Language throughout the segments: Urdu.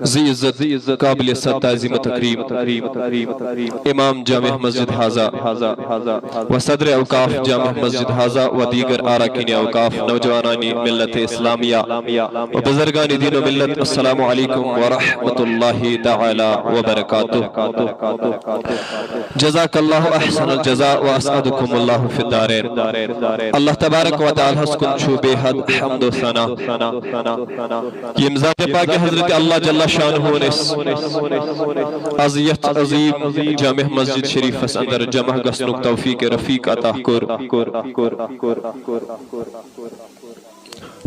ذی عزت قابل تعظیم تکریم امام جامع مسجد حاضہ و صدر اوقاف جامع مسجد حاضہ و دیگر اراکین اوقاف نوجوانان ملت اسلامیہ و بزرگان دین و ملت، السلام علیکم ورحمۃ اللہ تعالی وبرکاتہ۔ جزاک اللہ احسن الجزاء و اسعدکم اللہ فی الدارین۔ اللہ تبارک و تعالی کن چھو بے حد حمد و ثنا یم ذات پاک حضرت اللہ جل شانہ نس از یت عظیم جامع مسجد شریف اس اندر جمع گسنک توفیق رفیق عطا کر۔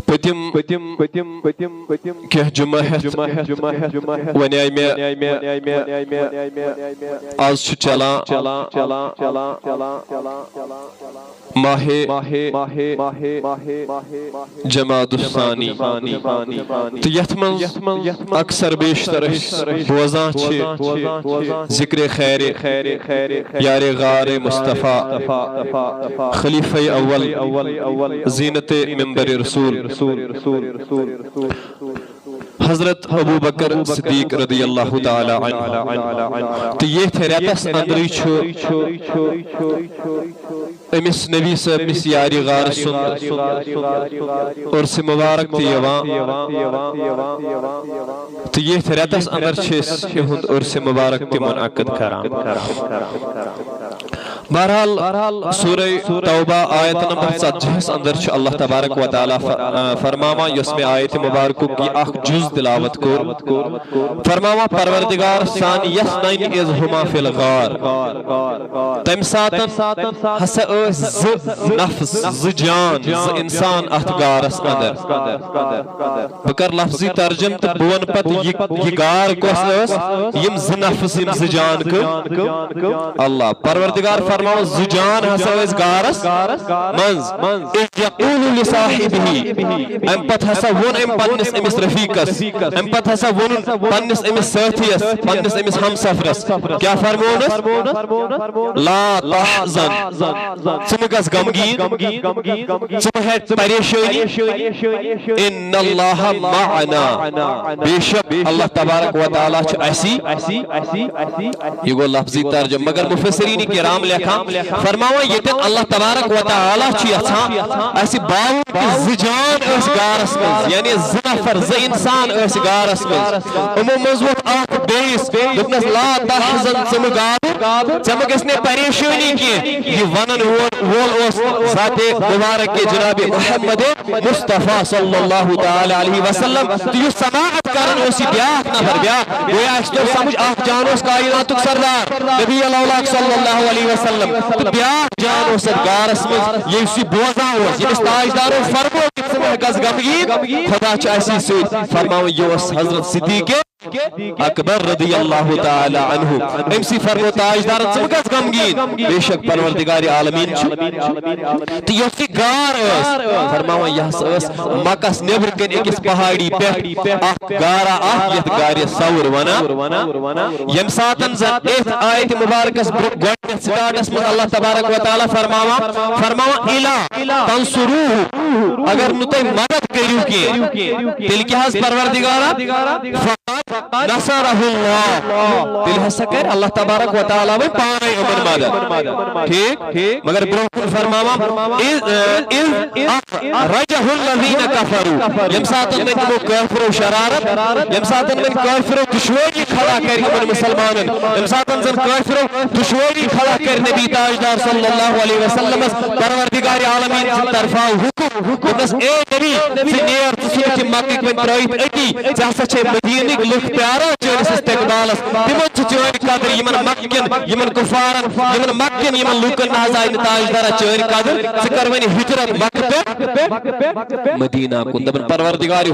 پتم کہ جمعہ ونیائی میں آز چھ چلا ماہ جمادی الثانی تو یت من اکثر بیشتر بوزان ذکر خیر یار غار مصطفیٰ خلیفہ اول زینت منبر رسول حضرت ابو بکر صدیق رضی اللہ تعالی عنہ تو یہ تھے ریتس اندری چھو امس نبی صاحب مس یاری غار سن عرس مبارک تی یوان تو یہ تھے ریتس اندر چھس ہند عرس مبارک تی منعقد کران۔ بہرحال سورہ توبہ آیت نمبر 47 اندر چھ اللہ تبارک و تعالی فرماما یس میں آیت مبارک کی اخ جز تلاوت کر فرماما پروردگار سان یسنین از ہما فی الغار تم ساتن ہس ز نفس ز جان ز انسان ات غارس اندر بکر لفظی ترجم تو بون پت یہ غار کس اس یم ز نفس یم ز جان کو اللہ پروردگار فرماؤ زجان ہسا اس غارس منز اذ یقول لصاحبہ ام پت ہسا ون ام پنس امس رفیقس ام پت ہسا ون پنس امس ساتھیس پنس امس ہمسفرس کیا فرمونس لا تحزن ثمگس غمگین ثمہت پریشانی ان اللہ معنا بے شک اللہ تبارک و تعالی چھ اسی یہ گو لفظی ترجمہ مگر مفسرین کرام لکھا فرماوا یہ اللہ تبارک و تعالی چھ یژھان اسی باو زجان اس غارس مز یعنی زنفر ز انسان اس غارس مز امو مضبوط اخ بیس دپنس لا تحزن ثمگار ثمگس نے پریشانی کی یہ ونن وول اس ذات مبارک کے جناب محمد مصطفیٰ صلی اللہ تعالی علیہ وسلم تو یہ سماعت کرن اسی بیاک نفر بیاک گویا اس تو سمجھ آخ جانوس کائنات سردار نبی اللہ صلی اللہ علیہ وسلم تو بیاک جانوس غارس مز یہ اسی بوزا ہوس یہ تاجدارو فرمو کتنے گز غمگین خدا چاہیے سوئی فرماؤ یہ اس حضرت صدیق اکبر رضی اللہ تعالی عنہ امسی فرمو تاجدار چمکس غمگین بے شک پروردگار عالمین تو یہ غار فرماؤ یہ اس مکس نیبر کن اکس پہاڑی پہ اخ غارا اخ یت غار سور ونا یم ساتن زن ایت آیت مبارکس گوڑ سٹارٹس میں اللہ تبارک و تعالی فرماوا الا تنصروه اگر نتے مدد کریو کی تل کی حس پروردگارا نصرہ اللہ تل حس کر اللہ تبارک و تعالی میں پانے امن مدد ٹھیک مگر بروکن فرماوا رجہ الذین کفروا یم ساتن میں وہ کافر و شرارت یم ساتن میں کافر و دشواری کھڑا کر امن مسلمانن یم ساتن زن کافر و دشواری کھڑا کر نبی تاجدار صلی اللہ علیہ وسلم پروردگار عالمین سے طرفا حکم بس اے نبی سے نیر تسویت مکہ میں ترائیت اٹی جیسا چھے مدینک لکھ پیارا چونس استقبالس تمن چون قدر یمن مکن یمن کفارن یمن مکن یمن لوکن نازائن تاجدار چون قدر سکر ونی ہجرت مکہ مدینہ کن دبن پروردگار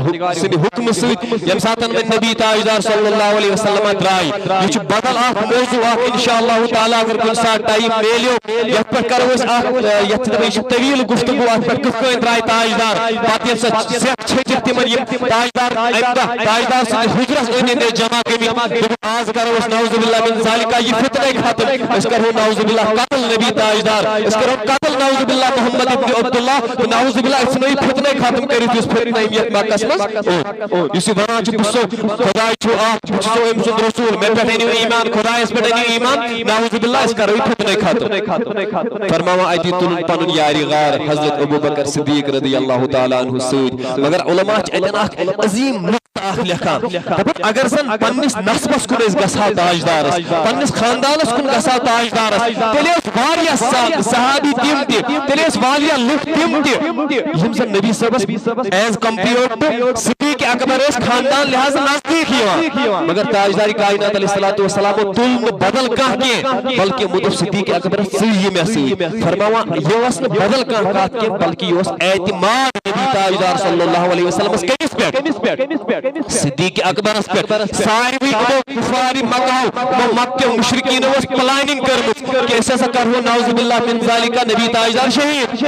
سن حکم سویت یم ساتن میں نبی تاجدار صلی اللہ علیہ وسلم ترائی یہ بدل آخ موضوع آخ انشاءاللہ تعالیٰ اگر کن ساتھ ٹائم میلیو یت پر کرو اس آخ یت دبیش طویل گفتگو آخ پر کس کو انترائی تاجدار بات یہ سچ چھجر تیمن یہ تاجدار امدہ تاجدار سے حجرس اندر جمع گمت آز کرو اس نعوذ باللہ من ذالکہ یہ فتنہ ختم اس کرو نعوذ باللہ قتل نبی تاجدار اس کرو قتل نعوذ باللہ محمد ابن عبداللہ نعوذ باللہ اس نے فتنہ ختم کری اس فتنہ امیت مکہ اسمس اسی ونان چھ بسو خدای چھو آپ بسو امسد رسول میں پہنی ایمان خدای اس پہنی ایمان نعوذ باللہ اس کرو فتنہ ختم فرماوا ایتی تلن پنن یاری غار حضرت ابو بکر صدیق رضی اللہ تعالیٰ عنہ سید مگر علماء اتنا عظیم لکھان اگر زن پنس نسبس کن گسا تاجدارس پنس خاندانس کن گسا تاجدارس تیلے واریہ صحابی تیم تیلے واریہ لوگ تیم یم زن نبی صاحبس ایز کمپیئر ٹو صدیق اکبر اس خاندان لحاظ نزدیک یوان مگر تاجداری کائنات علیہ السلام تل بدل کہاں کیے بلکہ مدف صدیق اکبر سی میں سی فرماوا یہ اس بدل کہاں کہاں کیے بلکہ یہ اس اعتماد نبی تاجدار صلی اللہ علیہ وسلم اس کیس پیٹ صدیق اکبر اس پیٹ ساری کفاری مکہ مشرکین اس پلاننگ کرمت کہ ایسا سا کرو نعوذ باللہ من ذالکہ نبی تاجدار شہید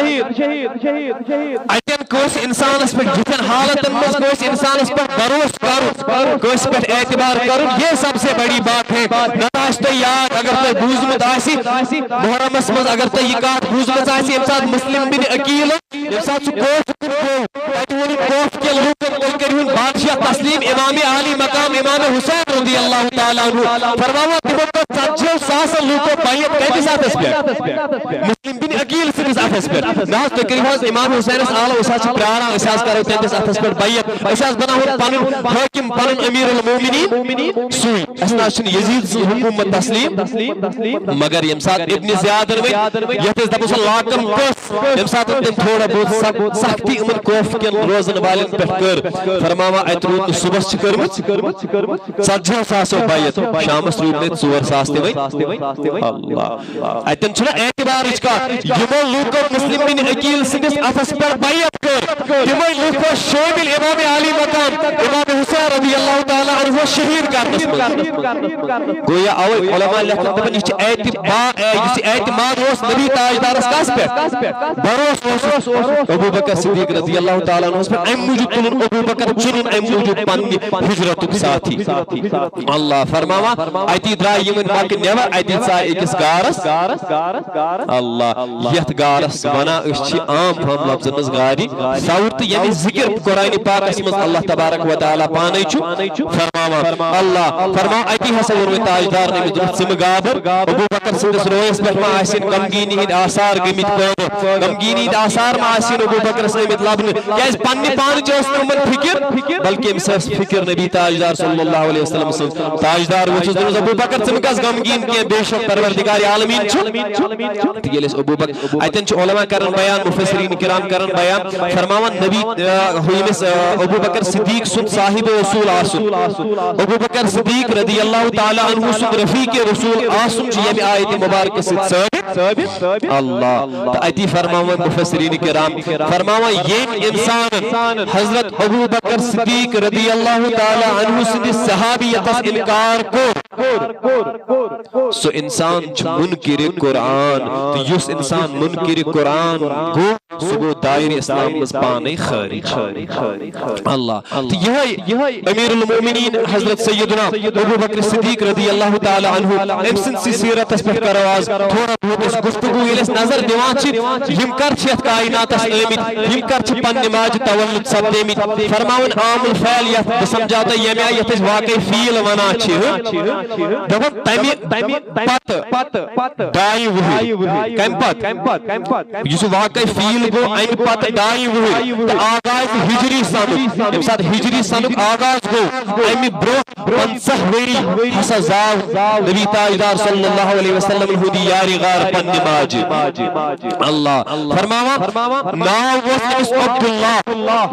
ایتن کوئی انسان اس پر جتن حالت انداز کوئی انسان اس پر بروس کرو کوئی اس پر اعتبار کرو یہ سب سے بڑی بات ہے نتاش تو یاد اگر تو بوزمت آسی محرم اسمز اگر تو یہ کات بوزمت آسی امساد مسلم بن عقیل امساد سو کوف کے لوگ کریون بادشاہ تسلیم امام عالی مقام امام حسین رضی اللہ تعالیٰ عنہ فرماوا تبقى ساتھو ساسا لوگو بائیت کہتی ساتھ اس پر مسلم بن عقیل سے اس آفس پر ناس تقریبا امام حسین اس آلہ اساس پرارا اساس کرو تینتس آفس پر بائیت اساس بنا ہو پانن حاکم پانن امیر المومنین سوئی اسنا چن یزید حکومت تسلیم مگر یمساد ابن زیاد روی یتس دبوس لاکم کس یمساد اتن تھوڑا بہت سختی امن کوف کن روزن والن پر کر فرماوا ایترون صبح چکرمت سجھو ساسو بائیت شامس روپ نے ژور ساس تہ اللہ اتن چھنا اعتبار اچکا یمو لوکو مسلم بن عقیل سندس افس پر بائیت کر یمو لوکو شامل امام علی مقام امام حسین رضی اللہ تعالی عنہ شہید کرنس گویا اول علماء لکھن دپن یہ اعتماد اس نبی تاجدارس کس پہ بروس ابو بکر صدیق رضی اللہ تعالی عنہ پر ام موجود تلن ابو بکر چنن ام موجود پنی ہجرتک ساتھی اللہ فرماوا ایتی درائے یمن باقی نیور ایتی سائے اکس گارس اللہ یت گارس بنا اچھی عام ہم لفظنز غاری سورت یعنی ذکر قرآن پاک اسمز اللہ تبارک و تعالی پانے چھو فرماوا اللہ فرما ایتی حسن روی تاجدار نے مدرد سمگابر ابو بکر صدیق رویس پر ما آسین غمگینی ہید آثار گمت پانے غمگینی ہید آثار ما آسین ابو بکر صدیق لابن کیا اس پانی پانی جو اس نمت فکر بلکہ امساس فکر نبی تاجدار صلی اللہ علیہ وسلم سے تاجدار وہ چیز ابو بکر سمکاس غمگین کیا بے شک پروردگار عالمین چھو تیلیس ابو بکر ایتن چھو علماء کرن بیان مفسرین کرام کرن بیان فرماوان نبی ہوئیمس ابو بکر صدیق سن صاحب رسول آسن ابو بکر صدیق رضی اللہ تعالی عنہ سن رفیق رسول آسن چی یہ آیت مبارک سے ثابت اللہ ایتی فرماوان مفسرین کرام فرماوان یہ انسان حضرت ابو بکر صدیق رضی اللہ تعالی عنہ سن صحابیت انکار کو سو انسان چھ منکر قرآن تو یس انسان منکر قرآن گو سو گو دائر اسلام بس پانے خارج اللہ تو یہ امیر المومنین حضرت سیدنا ابو بکر صدیق رضی اللہ تعالی عنہ امسن سی سیرت اس پر کرواز تھوڑا بہت اس گفتگو اس نظر دیوان چھ یم کر چھت کائنات اس علمت یم کر چھ پن نماج تولد سب دیمت فرماون عام الفعل یا سمجھاتا یمی آیت اس واقعی فیل ونا چھ دبن تیمی پت دائی وہی کم پت یسو واقعی فیل گو این پت دائی وہی آغاز ہجری سانک امساد ہجری سانک آغاز گو ایمی برو 50 وری حسا زاو نبی تاجدار صلی اللہ علیہ وسلم ہودی یاری غار پن نماج اللہ فرماوا ناو وس عبداللہ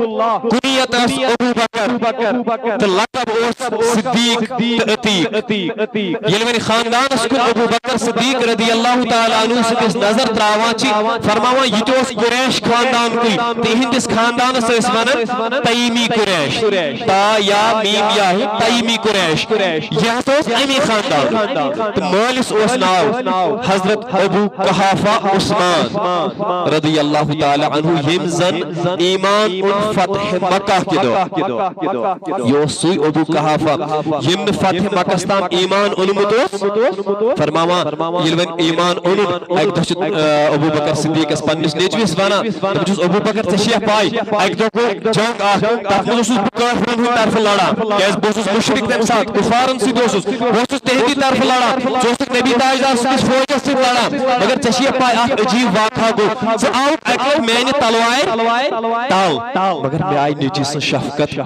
کنیت اس ابو بکر تو لقب اس صدیق عتیق یل ون خاندان کن ابو بکر صدیق رضی اللہ تعالی عنہ سدس نظر تراوان فرماوان یہ تو قریش خاندان کوئی تہندس خاندانس ون تیمی قریش تا یا میم یا تیمی قریش یہ تو امی خاندان مالس اس ناو حضرت ابو قحافہ عثمان رضی اللہ تعالی عنہ یم زن ایمان ان فتح مکہ کے دو یہ سوئی ابو قحافہ یم فتح مکہ استام ایمان انمت فرماوان یل ون ایمان ان ایک دو ابو بکر صدیق اس پنس نیچویس وانا جس ابو بکر تشیح پائی ایک دو کو جنگ تک مجھے کافرن ہوں طرف لڑا کیس بوسوس مشرک تم ساتھ کفارن سی دوسوس بوسوس تہدی طرف لڑا جوسک نبی تاجدار سکس فوجس سی لڑا مگر تشیح پائی آخ عجیب واقعہ گو سے آؤٹ ایک میں نے تلوائر تال مگر میں آئی نیچی سے شفقت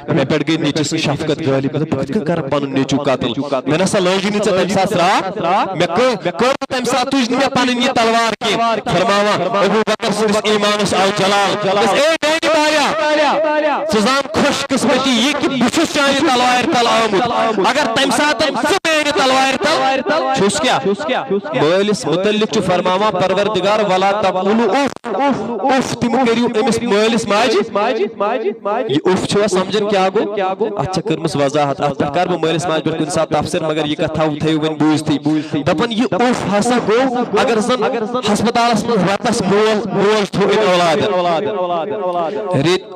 میں پڑھ گئی نیچی سے شفقت گالی بہت کر پانو نیچو قاتل میں نے سا لوگی نیچے تم ساتھ رہا میں کر تم ساتھ تجھ نہیں پانی یہ تلوار کی فرماوا ابو بکر سدس ایمانس آو جلال اے ڈینی بایا سزام خوش قسمتی یہ کہ بچس چاہیے تلوار تل آمد اگر تم ساتھ میری تلوار تل چھوس کیا مالس متعلق چو فرماوا پروردگار ولا تقولو اوف تم کریو امس مالس ماجی یہ اوف چھوا سمجھن کیا گو اچھا کرمس وضاحت اتر کر بہ مالس ماج پر کن ساتھ تفسیر مگر یہ کتھا تھیو ون بوزتی دپن یہ اوف ہسا گو اگر زن ہسپتالس من وتس مول تھو ان اولاد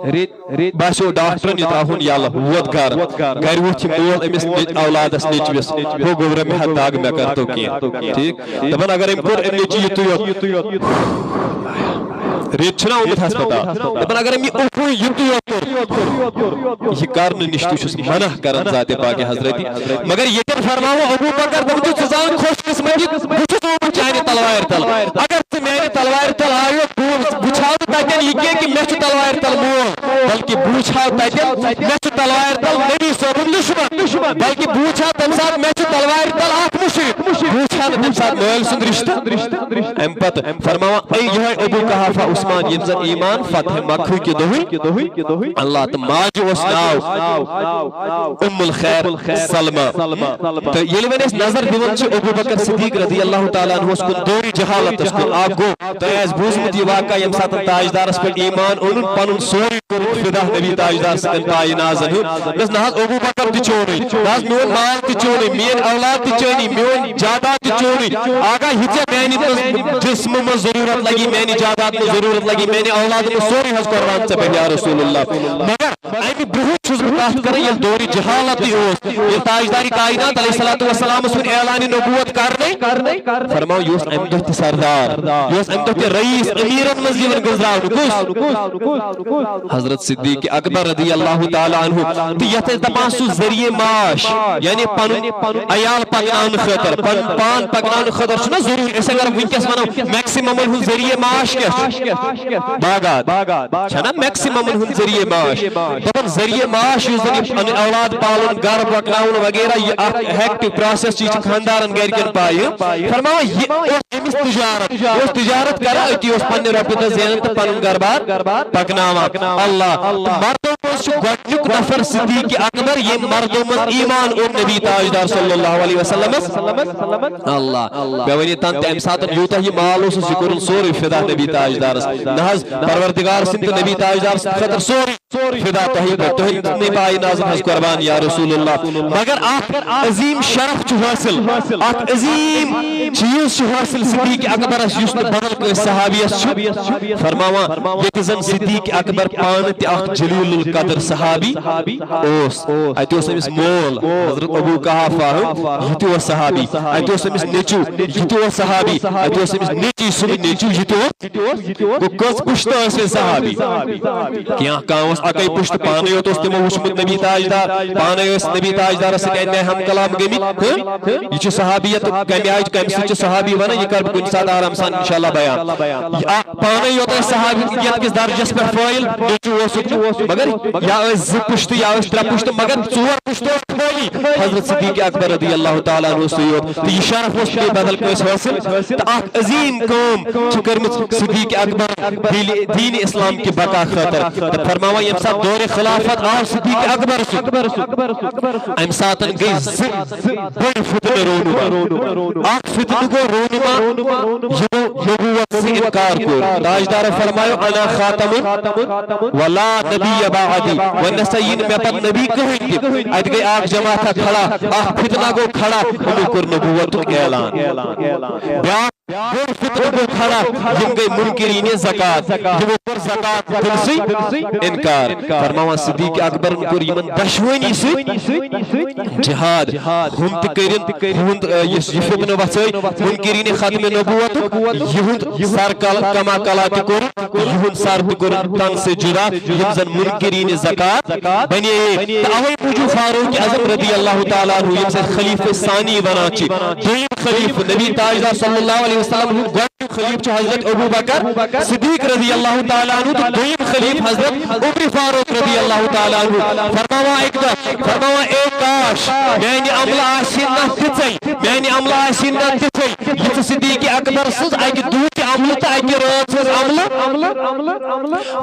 ریت باسو ڈاکٹرن یہ تاہن یل ووت گر وچ مول امس اولادس نیچوس ہو گوبر میں حد داغ میں کرتو کی ٹھیک دپن اگر ام کور ام نیچی یتو ریت چھنا اومت ہسپتال دپن اگر ام یہ اوفو یتو یہ کرن نشتو چھس منع کرن ذات پاک حضرتی مگر یہ فرماو ابو بکر دم تو سزان خوش قسمتی بچھو چاہیے تلوار تل اگر تو میرے تلوار تل آئیو بچھاو تاکہ یہ کہ میں تلوار تل مول بلکہ بوچھاو تاکہ میں تلوار تل نبی صاحب دشمن بلکہ بوچھاو تم ساتھ میں تلوار تل آخ مشرک بوچھاو تم ساتھ مول سند رشتہ امپت فرماوا اے یہ ابو قحافہ عثمان یم زن ایمان فتح مکہ کے دوہی اللہ تماج اس ناو ام الخیر سلمہ تو یہ ون اس نظر دیون چھ ابو بکر صدیق رضی اللہ تعالی عنہ اس کو دوری جہالت اس کو آپ گو تو ایس بوزمت یہ واقعہ یم ساتھ تاجدار اس پر ایمان انہوں پنن سوری کرو فدا نبی تاجدار سے انتہائی نازن ہوں بس نحاظ ابو بکر تی چونی نحاظ میون مال تی چونی مین اولاد تی چونی میون جادات تی چونی آگا ہیچے مینی جسم میں ضرورت لگی مینی جادات میں ضرورت لگی مینی اولاد میں سوری حض قرآن سے پہلے یا رسول اللہ مگر ایمی بہت چیز بات کریں یہ دوری جہالت ہی ہوست یہ تاجداری کائنات علیہ السلام اس میں اعلان نبوت کرنے فرماؤ یہ اس امدہ سردار یہ اس امدہ رئیس امیرن مزیون گزراؤ حضرت صدیق اکبر رضی اللہ تعالی عنہ تیت دماسو ذریعے معاش یعنی پن ایال پکنان خطر پان پکنان خطر چھنا ضرور اس اگر ونکس منو میکسیمم ہن ذریعے معاش کیا باغات چھنا میکسیمم ہن ذریعے معاش دپن ذریعے معاش یوز اولاد پالن گھر پکناون وغیرہ یہ ہیکٹک پروسیس چیز خاندارن گھر کن پائے فرماؤ یہ امس تجارت کرا اتی اس پنہ رپتہ زینت پن گھر بار پکناوا اللہ مردوں میں گڈنک نفر صدیق اکبر یہ مردوں میں ایمان اور نبی تاجدار صلی اللہ علیہ وسلم اللہ بے ونی تن تم سات یوتہ یہ مال اس ذکر سوری فدا نبی تاجدار نہز پروردگار سند نبی تاجدار خاطر سوری فدا تہید نے پائی نازم حض قربان یا رسول اللہ مگر اخ عظیم شرف چھ حاصل اخ عظیم چیز چھ حاصل صدیق اکبر یس بدل کو صحابیس فرماوا یہ زن صدیق اکبر پان تہ اخ جلیل القدر صحابی اوس اتہ اوس امس مول حضرت ابو قحافہ یہ تہ اوس صحابی اتہ اوس امس نیچو یہ تہ اوس صحابی اتہ اوس امس نیچی سن نیچو یہ تہ کو کس پشت اس صحابی کیا کاوس اکے پشت پانے یوت اس تمو وچمت نبی تاجدار پانے اس نبی تاجدار سے میں ہم کلام گمی یہ صحابیت کمی آج کم سچ صحابی ون یہ کر کن ساتھ آرام سان انشاءاللہ بیان پانے یوت صحابیت کس درجس پر فائل نیچو اس مگر یا ز پشت یا اس تر پشت مگر ژور پشت فائلی حضرت صدیق اکبر رضی اللہ تعالی عنہ سیوت یہ شرف اس کے بدل کو حاصل تو اخ عظیم قوم چکرمت صدیق اکبر دین اسلام کی بقا خاطر فرماوا یم سات دور خلافت آو صدیق اکبر ام ساتن گئی بڑ فتنہ رونما اخ فتنہ گو رونما نبوت سے انکار کور تاجدار فرمایا انا خاتم ولا نبی بعدی ونسین میں پر نبی کہیں گے اد گئی آگ جماعت کھڑا آخ فتنہ گو کھڑا انہوں کر نبوت اعلان فتنہ گو کھڑا جن گئی منکرین زکاة جب پر زکاة تنسی انکار فرماوان صدیق اکبر انکر یمن دشوینی سے جہاد ہند کرن ہند یہ فتنہ وسائی منکرین ختم نبوت یہود سر کما کلاتی کر یہود سر کر تن سے جدا یمزن منکرین زکاة بنی اوی موجود فاروق اعظم رضی اللہ تعالیٰ عنہ یم سے خلیفہ ثانی بنا چی دویم خلیفہ نبی تاجدار صلی اللہ علیہ وسلم گوڑی خلیفہ حضرت ابو بکر صدیق رضی اللہ تعالیٰ عنہ دویم خلیفہ حضرت عمر فاروق رضی اللہ تعالیٰ عنہ فرماوا ایک کاش میں نے عمل آسین نہ تچئی یہ صدیق اکبر سز اکی دوچ عمل تا اکی روز سز عمل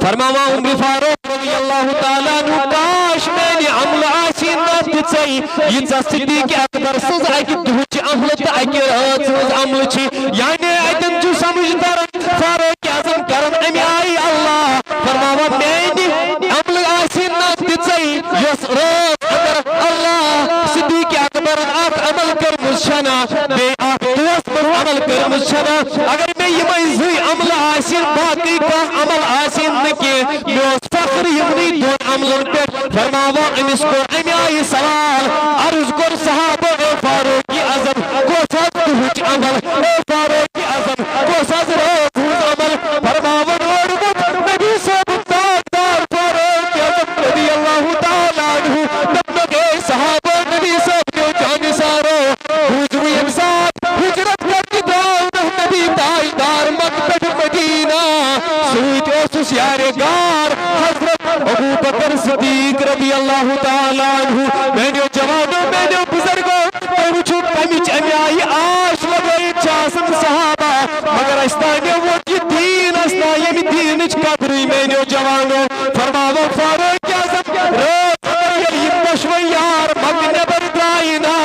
فرماوا عمر فاروق رضی اللہ تعالیٰ عنہ کاش میں نے عمل آسین نہ تچئی یہ صدیق اکبر سز اکی دوچ عمل تا اکی روز سز عمل چی یعنی ایتن جو سمجھدار فاروق اعظم کرن امی آئی اللہ فرماوا میں نے عمل آسین نہ تچئی یس روز اگر اللہ صدیق اکبر آت عمل کر مجھنا بے آت دوست پر عمل کر مجھنا اگر میں یہ مجھوی عمل آسین باقی کا عمل آسین نکی میں اس فخر یمنی دون عملن پر فرماوا امیس کو امی آئی سوال عرض کر صحابہ اے فاروق اعظم کو ساتھ دوچ عمل اے فاروق اعظم کو ساتھ روز عمل فرماوا نورمت نبی صاحب دار فاروق اعظم رضی اللہ تعالیٰ عنہ نبنگے صحابہ نبی صاحب کے جان سارو حضوی امساد حجرت کرتی داؤنہ نبی تاجدار مکتب مدینہ سویت اوسس یار گار حضرت ابو بکر صدیق رضی اللہ تعالیٰ عنہ میں نے جوانوں میں نے بزرگوں پہنچو پہنچ امی آئی آش لگئی چاسم صحابہ مگر استانے وہ کی دین استانے میں دینچ قدری میں نے جوانوں فرماوا فاروق اعظم روز یہ مشوی یار مگن بردائینا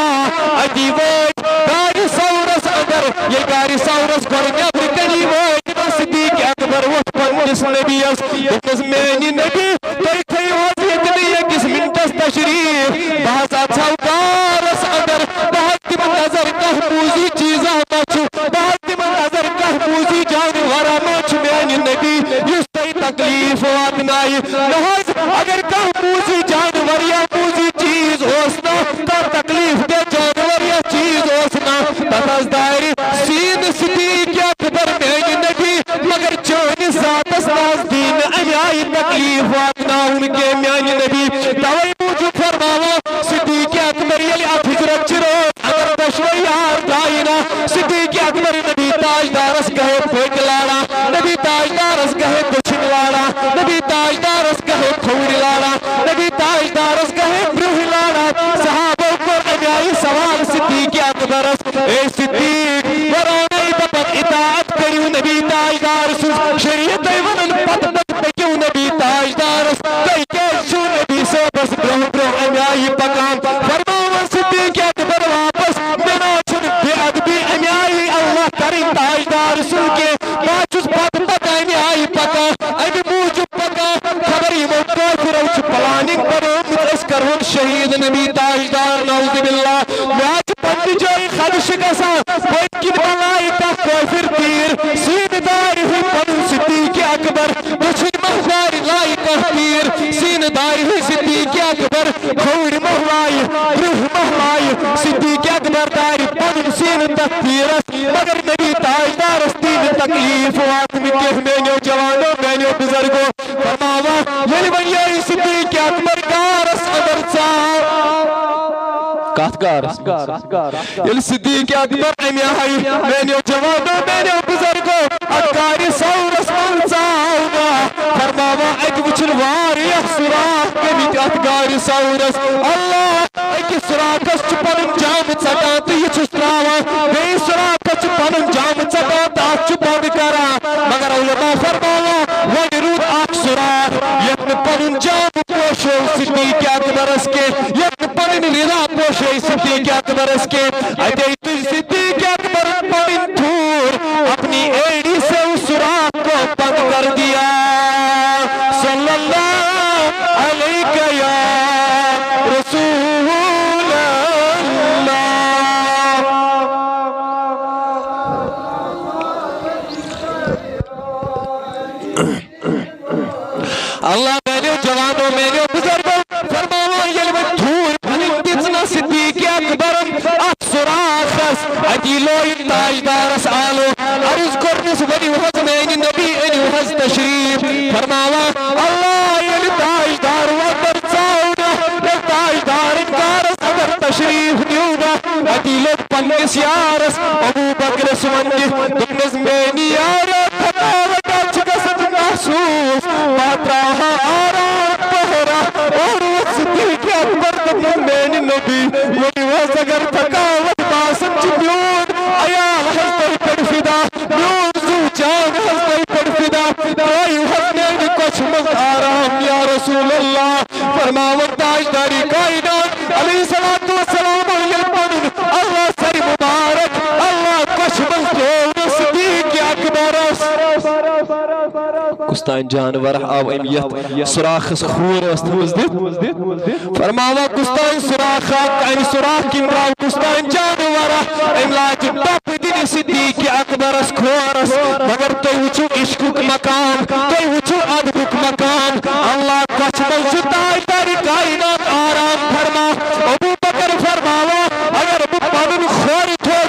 ادی ووٹ گاری سورس اگر یہ گاری سورس گرنے برکنی ووٹ صدیق اکبر وقت پنجس نبی اس اتنس مینی نبی توی کئی وزیت نہیں کس منٹس تشریف بہزا چھوکارس اگر بہت من نظر کہبوزی چیزہ بچو بہت من نظر کہبوزی جانورہ مچ مینی نبی یس تی تکلیف واتنائی لحاظ اگر کہبوزی جانور یا بوزی چیز ہوسنا تا تکلیف دے جانور یا چیز ہوسنا تتاز دائری سین صدیق اکبر مینی نبی مگر چونی ذاتس ناز دین امی آئی تکلیف واتنا ان کے مینی نبی دوائی موجود فرماوا صدیق اکبر یلی آپ حجرت چروز اگر بشوئی یار دائینا صدیق اکبر نبی تاجدارس کہے پھیک لالا نبی تاجدارس کہے کچھن لالا نبی تاجدارس کہے کھوڑی لالا نبی تاجدارس کہے بروہ لالا صحابہ پر امیائی سوال صدیق اکبرس اے صدیق ورانے دبت اطاعت کریو نبی تاجدارس شریعت ایونن پتبت بکیو نبی تاجدارس کئی کیسو نبی سے بس بروہ امیائی پکام فرماوا صدیق اکبر واپس بنا چھن بے ادبی امیائی اللہ کریم تاجدار سن کے باچوس پتبت امیائی پکا امی موجب پکا خبری موقع فروچ پلاننگ کرو مدرس کرون شہید نبی تاجدار نعوذ باللہ میاچ پندی جائی خدش کسا کوئی کن بلائی کا کوفر تیر سین داری ہوئی پنن صدیق اکبر بچن مہوار لائی کا تیر سین داری ہوئی صدیق اکبر کھوڑ مہوائی روح مہوائی صدیق اکبر داری پنن سین تکتیرس مگر نبی تاجدار استین تکلیف واتمی کیف مینیو جوانوں مینیو بزرگوں فرماوا یلی بنیائی صدیق اکبر کارس اندر چاہ کات کارس یلی صدیق اکبر امیائی مینیو جوانوں مینیو بزرگوں اکاری سورس منچاؤنا فرماوا ایک وچن واری سراخ کبھی اکاری سورس اللہ ایک سراخس چپنن جام چکانتی یہ چستراوا بے سراخس چپنن جام چکانتا چپن کرا مگر علماء فرماوا وگرود آک سراخ یتن پنن جام یک پنن رضا پوشی صدیق اکبر اس کے اتے تجھ صدیق اکبر پنن تھور اپنی ایڑی سے اس سوراخ کو بند کر دیا صلی اللہ علیہ یا رسول اللہ میں نے جوانوں میں نے بزرگوں فرماوا یل میں دھور پھلن دتنا صدیق اکبرم ات سراخس اتی لوئی تاجدارس آلو عرض کرنس ونی وحز میں نبی انی وحز تشریف فرماوا اللہ یل تاجدار وقت ساؤنا یل تاجدار انکارس اگر تشریف نیونا اتی لوگ پنس یارس ابو بکر سمندی دکنس مینی یارت تھکاوٹا چکست محسوس باتراہا آرام پہرا اور صدیق اکبر دکنس مینی نبی ونی وحز اگر تھکاوٹ باسم چپیون ایال حضر پر فدا نیون زو جان حضر پر فدا کوئی حضر کچھ مز آرام یا رسول اللہ فرماوت تاجداری کائنات علیہ السلام علیہ السلام اللہ سری مبارک اللہ کچھ مز دور صدیق اکبر کستان جانور آو امیت سراخ خور استمز دیت فرماوا کستان سراخ این سراخ کی مراو کستان جانور املاج ٹپ دن صدیق اکبر خورس مگر تو وچو عشق مقام تو وچو ادب مقام اللہ کچھ مز تاجداری کائنات آرام فرما ابو بکر فرماوا اگر پنن خور تھوڑ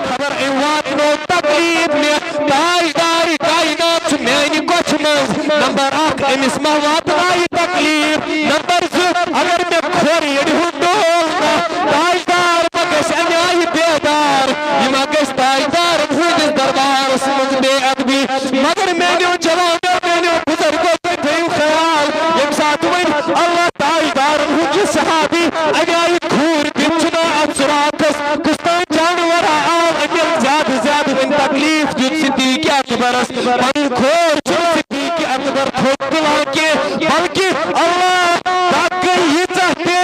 خبر ایوان نو تکلیف میں تاجداری کائنات میانی کچھ مز نمبر 1 امس ما واتنائی تکلیف نمبر 2 اگر میں کھوری ہوں ڈولنا تاجدار مگس انیائی بیدار یہ مگس تاجدار بھودس دربار سمجھ بے ادبی مگر میں نے جوانوں میں نے بزرگوں سے تھے خیال یم ساتھ وین اللہ تاجدار بھوجی صحابی انیائی کھور بچنا افسراتس کستان جانور آو انیل زیادہ ان تکلیف جن صدیق اکبرس پنی کھور چن صدیق اکبر تھوک دلان کے بلکہ اللہ تاکہ یہ چاہتے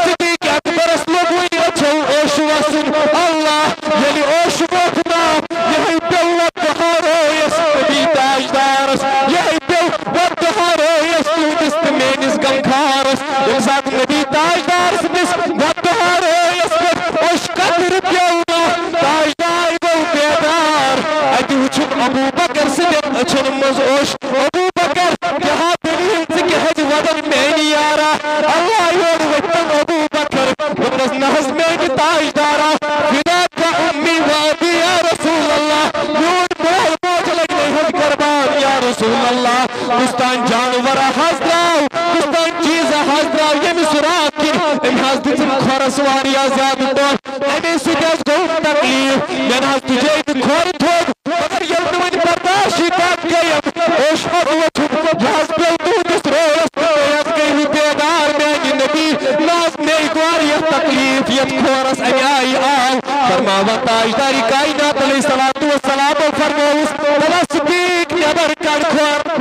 صدیق اکبرس لوگوئی اچھو اوشو اسن اللہ یعنی اوشو وقنا یہی پیوت دہارویس نبی تاجدارس یہی پیوت دہارویس تودست مینس گمکارس انسان نبی تاجدارس نس وقت دہارویس پر اوش قدر پیونا تاجدار گو بیدار اتی وچھن ابو بکر سنت اچھن مز اوش ابو بکر کہا دلیل سکے حج ودن مینی یارا اللہ یور وطن ابو بکر ونس نحس مینی تاجدارا فدا کا امی وادی یا رسول اللہ یور بول موج لگنے ہن قربان یا رسول اللہ کستان جانورا حضراو کستان چیزا حضراو یمی سراغ کن ام حضرت خورس واریا زیادہ دور امی سکیس گو تکلیف یعنی حضرت تجھے کھور تھوڑ مگر یلنوین برداشی تاک گئیم اوش حضوت جہاز پیل دودس رویس پیز گئی بیدار میں نبی لاز میں گواری تکلیف یت کھورس امی آئی آو فرماوا تاجداری کائنات علیہ السلام فرموس بلا صدیق نبر کن کھور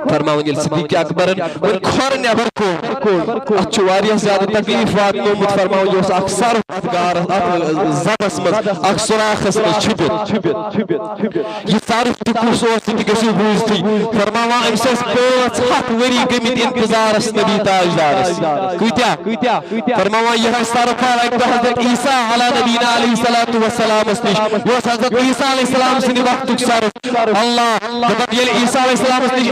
فرماون یل صدیق اکبرن ون کھور نبر کھور اچھو واریہ زیادہ تکلیف واتنومت فرماون یوس اک سر گار زبس مز اک سراخس مز چھبت یہ صارف تکو سوچ تھی کسی بوز تھی فرماوا امسس 5 وری گمت انتظارس نبی تاجدارس کیتیا فرماوا یہ صارف ایک حضرت عیسیٰ علی نبینا علیہ السلام اسنش یوس حضرت عیسیٰ علیہ السلام سنی وقت صارف اللہ دبت یل عیسیٰ علیہ السلام اسنش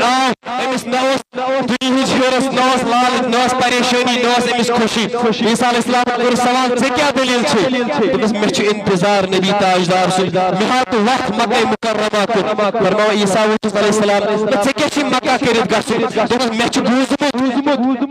امس نوس دنیہج ہیرس نوس لالت نوس پریشانی نوس امس خوشی عیسیٰ علیہ السلام کر سوال سے کیا دلیل چھے تو بس مچ انتظار نبی تاجدار سن مہات وقت مکہ مکرمہ کو فرماوا عیسیٰ علیہ السلام بس کیا چھ مکہ کرت گژھن تو بس مچ بوزمت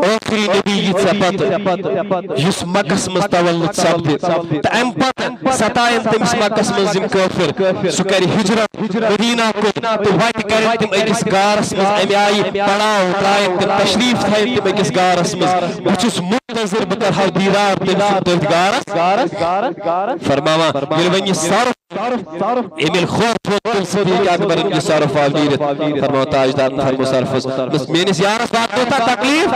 آخری نبی یہ پتہ یس مکس مز تولد سپد تو ام پتہ ستائن تمس مکس مز یم کافر سہ کر ہجرت مدینہ کن تو وت کر تم اکس گارس مز امی آئی پڑاؤ ترائن تم تشریف تھائن تم اکس گارس مز بچس نظر بہ کرہو دیدار تٔمۍ گارس فرماوان ییٚلہِ وۄنۍ یہِ صرف امیل خور تھوٚو صدیق اکبر یہِ صرف آو نیٖرِتھ فرماوان تاجدار فرمو صرفس میٲنِس یارس واتنو تکلیف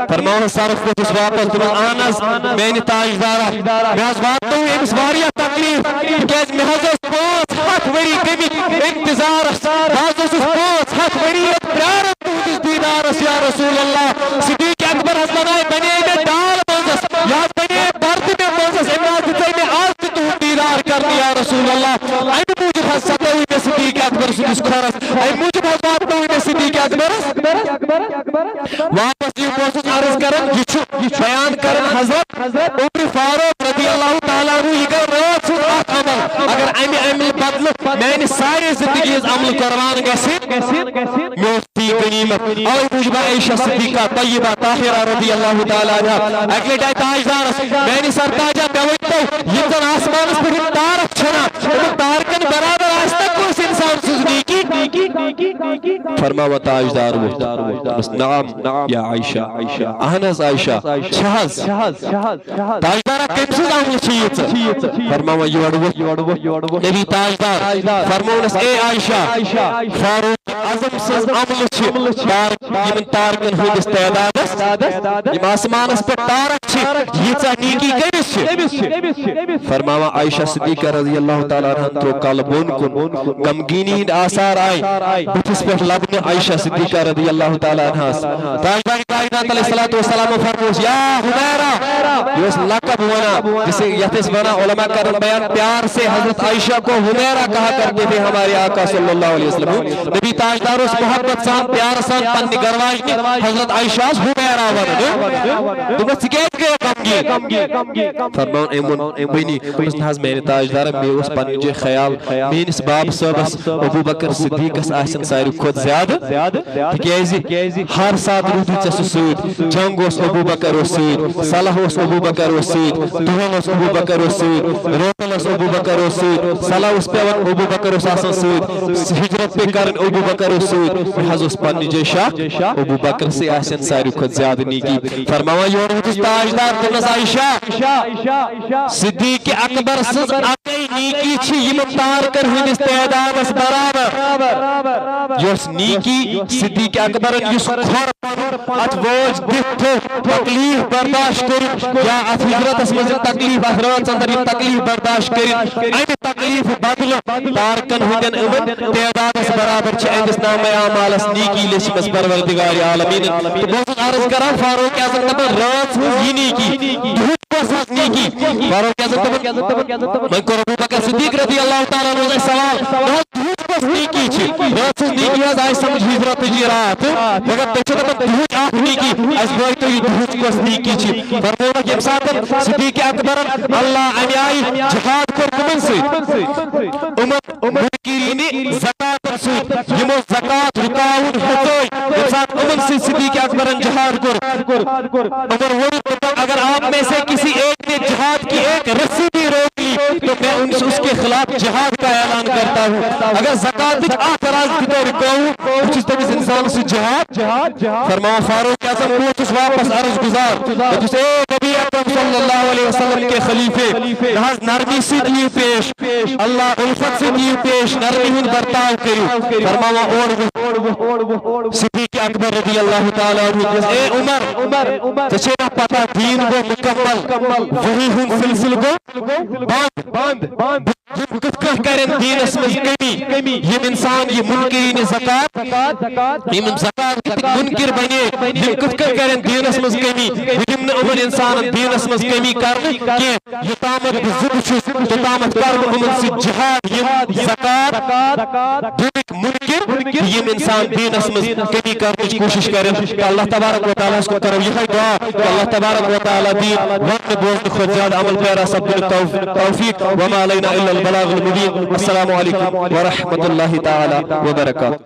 فرماوان صرف ووٚتھُس واپس دوٚپُن اہن حظ میانہِ تاجدارا مےٚ حظ واتنو أمِس واریاہ تکلیف تِکیازِ مےٚ حظ ٲس 500 ؤری گٔمٕتۍ انتظارس بہٕ حظ اوسُس 500 ؤری ییٚتہِ پیاران تُہنٛدِس دیدارس یا رسول اللہ صدیق اکبر حظ بنے مےٚ ڈال منٛزس یہِ حظ بنے بردِ مےٚ منٛزس أمۍ حظ دِژے مےٚ آز تہِ تُہُنٛد دیدار کرنہٕ یا رسول اللہ امہِ موٗجوٗب حظ ستٲوٕے مےٚ صدیق اکبر سٕنٛدِس کھۄرس امہِ موٗجوٗب حظ واتنوٕے مےٚ صدیق اکبرس واپس یہِ بہٕ اوسُس عرض کران یہِ چھُ بیان کران حضرت عمر فاروق رضی اللہ تعالیٰ عنہ یہِ گٔے رٲژ ہُنٛد اکھ عمل اگر امہِ عملہِ بدلہٕ میانہِ سارے زندگی ہٕنٛز عملہٕ قربان گژھِ مےٚ اوس تی غنیمت اوے موٗجوٗب عائشہ صدیقہ طیبہ طاہرہ رضی اللہ تعالیٰ عنہ اکہِ لٹہِ آیہِ تاجدارس میانہِ سرتاجا مےٚ ؤنۍتو یِم زن آسمانس پٮ۪ٹھ یِم تارک چھنہ یِمن تارکن برابر آسہِ نا کٲنٛسہِ انسان سٕنٛز نیکی فرماوان تاجدار ووٚتھ نعم یا عائشہ اہن حظ عائشہ چھِ حظ تاجدارا کٔمۍ سٕنٛز عملہٕ چھِ ییٖژاہ فرماوان یورٕ ووٚتھ نبی تاجدار فرمونس اے عائشہ فاروق اعظم سٕنٛز عملہٕ چھِ یِمن تارکن ہٕنٛدِس تعدادس یِم آسمانس پٮ۪ٹھ تارک چھِ ییٖژاہ نیکی کٔمِس چھِ فرماوان عائشہ صدیقہ رضی اللہ تعالیٰ عنہ تھوٚو کلہٕ بۄن کُن غمگیٖنی ہٕنٛدۍ آثار آیہِ بٕتھِس پٮ۪ٹھ لبنہٕ عائشہ صدیقہ رضی اللہ تعالیٰ عنہس تاجدار کائنات علیہ الصلوۃ والسلام فرموس یا حمیرہ یہ اس لقب ونان جسے یتھ اس ونان علماء کرن بیان پیار سے حضرت عائشہ کو حمیرہ کہا کرتے تھے ہمارے آقا صلی اللہ علیہ وسلم نبی تاجدار اس محبت سان پیار سان پننہِ گرواجنہِ حضرت عائشہ حمیرہ ونان دوٚپُس ژٕ کیازِ گٔیے غمگیٖن فرماوُن أمۍ ووٚن نہ حظ میانہِ تاجدارا مےٚ اوس پننہِ جایہِ خیال میٲنِس باب صٲبس ابوٗ بکر صدیقس آسن ساروی کھۄتہٕ زیادٕ تِکیازِ ہر ساتہٕ روٗدُے ژےٚ سُہ سۭتۍ جنگ اوس ابوٗ بکر اوس سۭتۍ صلح اوس ابوٗ بکر اوس سۭتۍ دُہل اوس ابوٗ بکر اوس سۭتۍ روکل اوس ابوٗ بکر اوس سۭتۍ صلح اوس پیوان ابوٗ بکر اوس آسان سۭتۍ ہجرت پیٚیہِ کرٕنۍ ابوٗ بکر اوس سۭتۍ مےٚ حظ اوس پننہِ جایہِ شک ابوٗ بکر سے آسن ساروی کھۄتہٕ زیادٕ نیکی فرماوان یورٕ ووٚتھُس تاجدار دوٚپنس عائشہ صدیق اکبر سٕنٛز اکے نیکی چھِ یِمن تارکن ہٕنٛدِس تعدادس برابر یۄس نیکی صدیق اکبرن یُس کھۄر پنُن اتھ وٲج دِتھ تھوٚو تکلیف برداشت کٔرِتھ یا اتھ ہجرتس منٛز یِم تکلیف اتھ رٲژ انٛدر یِم تکلیف برداشت کٔرِتھ امہِ تکلیف بدلہٕ تارکن ہٕنٛدٮ۪ن یِمن تعدادس برابر چھِ أمِس نامے اعمالس نیکی لیچھمٕژ پروردگارِ عالمیٖنن تہٕ بہٕ اوسُس عرض کران فاروق اعظم دپان رٲژ ہٕنٛز یہِ نیکی دُہٕچ کۄس ٲس نیکی فاروق اعظم دپان وۄنۍ کوٚر ابوٗ بکر صدیق رضی اللہ تعالیٰ عنہ اَسہِ سوال دُہٕچ کۄس نیکی چھِ رٲژ ہٕنٛز نیکی حظ آیہِ سمجھ ہجرتٕچ یہِ راتھ مگر تُہۍ چھِو دپان دُہٕچ اکھ نیکی اَسہِ بٲیتو یہِ دُہٕچ کۄس نیکی چھِ فرمووُکھ ییٚمہِ ساتہٕ صدیق اکبرن اللہ امہِ آیہِ جہاد کوٚر کٕمن سۭتۍ یِمن منکرینہِ زکاتن سۭتۍ یِمو زکات رُکاوُن ہیٚژٲے ییٚمہِ ساتہٕ یِمن سۭتۍ صدیق اکبرن جہاد کوٚر عمر ووٚن اگر آپ میں سے کسی ایک نے جہاد کی ایک رسی بھی روک لی تو میں اس کے خلاف جہاد کا اعلان کرتا ہوں اگر زکات آخراز کی تو رکاؤں کچھ تمس انسان سے جہاد فرمایا فاروق اعظم ووتھُس واپس عرض گزار دوٚپُس اے نبی اکرم صلی اللہ علیہ وسلم کے خلیفے نہ حظ نرمی سے دِیِو پیش اللہ الفت سے دِیِو پیش نرمی ہُنٛد برتاو کٔرِو فرماوان اور صدیق اکبر رضی اللہ تعالیٰ عنہ اے عمر ژےٚ چھے نا پتہ دین گو مکمل وحی ہُنٛد سلسل گو بند کِتھ کٔنۍ کرن دیٖنس منٛز کمی یِم انسان یہِ منکرین زکات یِم زکات منکر بنے یِم کِتھ کٔنۍ کرن دیٖنس منٛز کمی بہٕ دِمہٕ نہٕ یِمن انسانن دیٖنس منٛز کمی کرنہٕ کینٛہہ یوٚتامتھ بہٕ زِندٕ چھُس توٚتامتھ کرٕ بہٕ یِمن سۭتۍ جہاد یِم زکات دِنٕکۍ منکر یِم انسان دیٖنس منٛز کمی کرنٕچ کوٗشش کرن اللہ تبارک و تعالیٰ ہس کُن کرو یِہے دعا کہ اللہ تبارک و تعالیٰ دین وننہٕ بوزنہٕ کھۄتہٕ زیادٕ عمل پیرا سپدنُک توفیق وما علینا الا البلاغ المبین السلام علیکم ورحمۃ اللہ تعالیٰ وبرکاتہ.